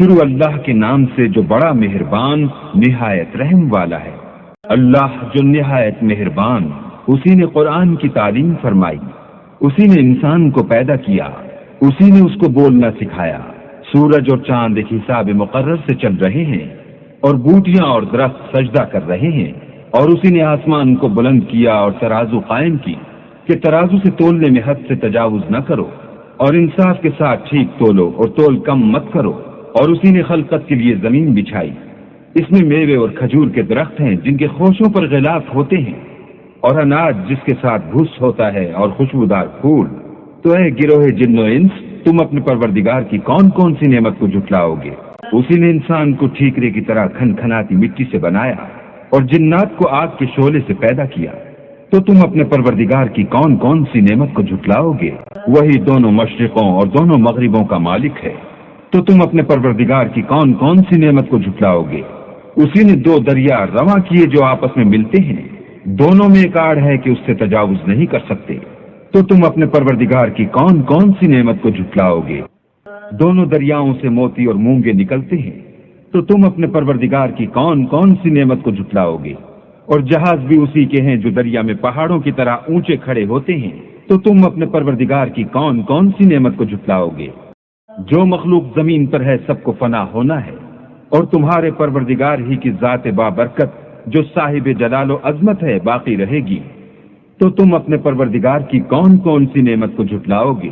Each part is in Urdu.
شروع اللہ کے نام سے جو بڑا مہربان نہایت رحم والا ہے۔ اللہ جو نہایت مہربان، اسی نے قرآن کی تعلیم فرمائی، اسی نے انسان کو پیدا کیا، اسی نے اس کو بولنا سکھایا۔ سورج اور چاند ایک حساب مقرر سے چل رہے ہیں، اور بوٹیاں اور درخت سجدہ کر رہے ہیں، اور اسی نے آسمان کو بلند کیا اور ترازو قائم کی کہ ترازو سے تولنے میں حد سے تجاوز نہ کرو، اور انصاف کے ساتھ ٹھیک تولو اور تول کم مت کرو۔ اور اسی نے خلقت کے لیے زمین بچھائی، اس میں میوے اور کھجور کے درخت ہیں جن کے خوشوں پر غلاف ہوتے ہیں، اور اناج جس کے ساتھ بھس ہوتا ہے، اور خوشبودار پھول۔ تو اے گروہ جن و انس، تم اپنے پروردگار کی کون کون سی نعمت کو جھٹلاؤ گے؟ اسی نے انسان کو ٹھیکرے کی طرح کھنکھناتی مٹی سے بنایا اور جنات کو آگ کے شعلے سے پیدا کیا۔ تو تم اپنے پروردگار کی کون کون سی نعمت کو جھٹلاؤ گے؟ وہی دونوں مشرقوں اور دونوں مغربوں کا مالک ہے۔ تو تم اپنے پروردگار کی کون کون سی نعمت کو جھٹلاؤ گے؟ اسی نے دو دریا رواں کیے جو آپس میں ملتے ہیں، دونوں میں ایک آڑ ہے کہ اس سے تجاوز نہیں کر سکتے۔ تو تم اپنے پروردگار کی کون کون سی نعمت کو جھٹلاؤ گے؟ دونوں دریاؤں سے موتی اور مونگے نکلتے ہیں، تو تم اپنے پروردگار کی کون کون سی نعمت کو جھٹلاؤ گے؟ اور جہاز بھی اسی کے ہیں جو دریا میں پہاڑوں کی طرح اونچے کھڑے ہوتے ہیں، تو تم اپنے پروردگار کی کون کون سی نعمت کو جھٹلاؤ گے؟ جو مخلوق زمین پر ہے سب کو فنا ہونا ہے، اور تمہارے پروردگار ہی کی ذات بابرکت جو صاحب جلال و عظمت ہے باقی رہے گی۔ تو تم اپنے پروردگار کی کون کون سی نعمت کو جھٹلاؤ گے؟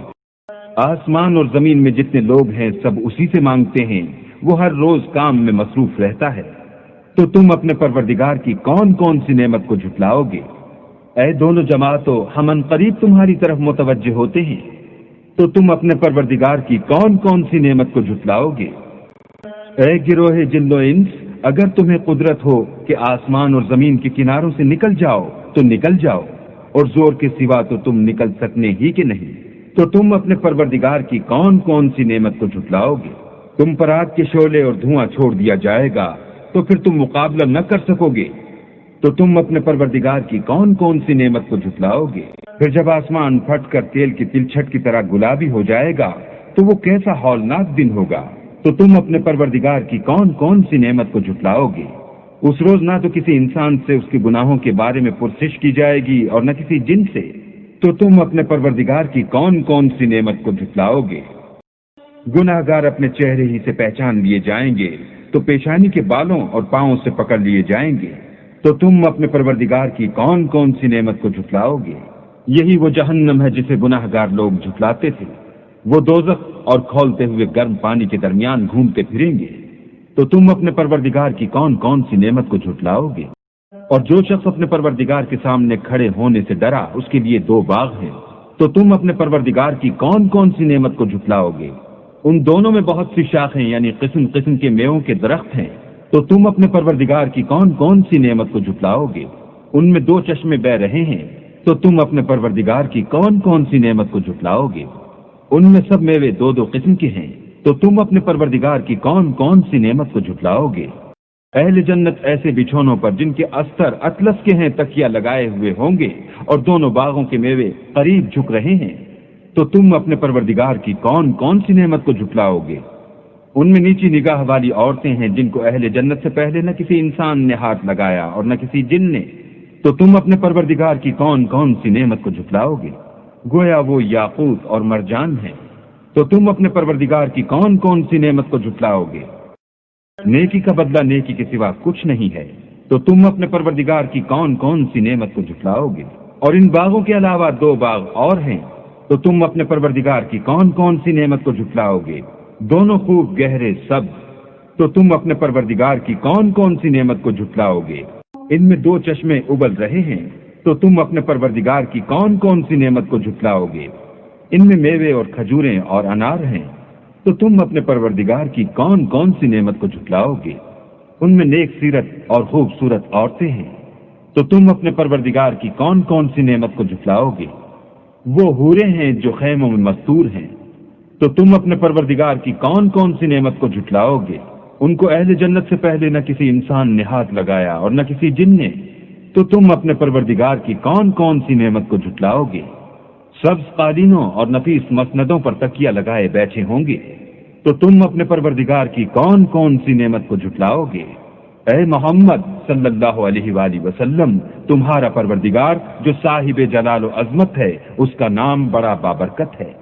آسمان اور زمین میں جتنے لوگ ہیں سب اسی سے مانگتے ہیں، وہ ہر روز کام میں مصروف رہتا ہے۔ تو تم اپنے پروردگار کی کون کون سی نعمت کو جھٹلاؤ گے؟ اے دونوں جماعتوں، ہم عنقریب تمہاری طرف متوجہ ہوتے ہیں، تو تم اپنے پروردگار کی کون کون سی نعمت کو جھٹلاؤ گے؟ اے گروہ جن و انس، اگر تمہیں قدرت ہو کہ آسمان اور زمین کے کناروں سے نکل جاؤ تو نکل جاؤ، اور زور کے سوا تو تم نکل سکنے ہی کہ نہیں۔ تو تم اپنے پروردگار کی کون کون سی نعمت کو جھٹلاؤ گے؟ تم پر آگ کے شعلے اور دھواں چھوڑ دیا جائے گا تو پھر تم مقابلہ نہ کر سکو گے۔ تو تم اپنے پروردگار کی کون کون سی نعمت کو جھٹلاؤ گے؟ پھر جب آسمان پھٹ کر تیل کی تلچھٹ کی طرح گلابی ہو جائے گا تو وہ کیسا ہولناک دن ہوگا۔ تو تم اپنے پروردگار کی کون کون سی نعمت کو جھٹلاؤ گے؟ اس روز نہ تو کسی انسان سے اس کے گناہوں کے بارے میں پرسش کی جائے گی اور نہ کسی جن سے۔ تو تم اپنے پروردگار کی کون کون سی نعمت کو جھٹلاؤ گے؟ گناہ گار اپنے چہرے ہی سے پہچان لیے جائیں گے تو پیشانی کے بالوں اور پاؤں سے پکڑ لیے جائیں گے۔ تو تم اپنے پروردگار کی کون کون سی نعمت کو جھٹلاؤ گے؟ یہی وہ جہنم ہے جسے گناہ گار لوگ جھٹلاتے تھے، وہ دوزخ اور کھولتے ہوئے گرم پانی کے درمیان گھومتے پھریں گے۔ تو تم اپنے پروردگار کی کون کون سی نعمت کو جھٹلاؤ گے؟ اور جو شخص اپنے پروردگار کے سامنے کھڑے ہونے سے ڈرا اس کے لیے دو باغ ہیں۔ تو تم اپنے پروردگار کی کون کون سی نعمت کو جھٹلاؤ گے؟ ان دونوں میں بہت سی شاخیں یعنی قسم قسم کے میووں کے درخت ہیں۔ تو تم اپنے پروردگار کی کون کون سی نعمت کو جھٹلاؤ گے؟ ان میں دو چشمے بہ رہے ہیں۔ تو تم اپنے پروردگار کی کون کون سی نعمت کو جھٹلاؤ گے؟ ان میں سب میوے دو دو قسم کے ہیں۔ تو تم اپنے پروردگار کی کون کون سی نعمت کو جھٹلاؤ گے؟ اہل جنت ایسے بچھونوں پر جن کے استر اطلس کے ہیں تکیہ لگائے ہوئے ہوں گے، اور دونوں باغوں کے میوے قریب جھک رہے ہیں۔ تو تم اپنے پروردگار کی کون کون سی نعمت کو جھٹلاؤ گے؟ ان میں نیچی نگاہ والی عورتیں ہیں جن کو اہل جنت سے پہلے نہ کسی انسان نے ہاتھ لگایا اور نہ کسی جن نے۔ تو تم اپنے پروردگار کی کون کون سی نعمت کو جھٹلاؤ گے؟ گویا وہ یاقوت اور مرجان ہیں۔ تو تم اپنے پروردگار کی کون کون سی نعمت کو جھٹلاؤ گے؟ نیکی کا بدلہ نیکی کے سوا کچھ نہیں ہے۔ تو تم اپنے پروردگار کی کون کون سی نعمت کو جھٹلاؤ گے؟ اور ان باغوں کے علاوہ دو باغ اور ہیں۔ تو تم اپنے پروردگار کی کون کون سی نعمت کو جھٹلاؤ گے؟ دونوں خوب گہرے سبز۔ تو تم اپنے پروردگار کی کون کون سی نعمت کو جھٹلاؤ گے؟ ان میں دو چشمے ابل رہے ہیں۔ تو تم اپنے پروردگار کی کون کون سی نعمت کو جھٹلاؤ گے؟ ان میں میوے اور کھجوریں اور انار ہیں۔ تو تم اپنے پروردگار کی کون کون سی نعمت کو جھٹلاؤ گے؟ ان میں نیک سیرت اور خوبصورت عورتیں ہیں۔ تو تم اپنے پروردگار کی کون کون سی نعمت کو جھٹلاؤ گے؟ وہ حوریں ہیں جو خیموں میں مستور ہیں۔ تو تم اپنے پروردگار کی کون کون سی نعمت کو جھٹلاؤ گے؟ ان کو اہل جنت سے پہلے نہ کسی انسان نے ہاتھ لگایا اور نہ کسی جن نے۔ تو تم اپنے پروردگار کی کون کون سی نعمت کو جھٹلاؤ گے؟ سبز قالینوں اور نفیس مسندوں پر تکیہ لگائے بیٹھے ہوں گے۔ تو تم اپنے پروردگار کی کون کون سی نعمت کو جھٹلاؤ گے؟ اے محمد صلی اللہ علیہ وآلہ وسلم، تمہارا پروردگار جو صاحب جلال و عظمت ہے، اس کا نام بڑا بابرکت ہے۔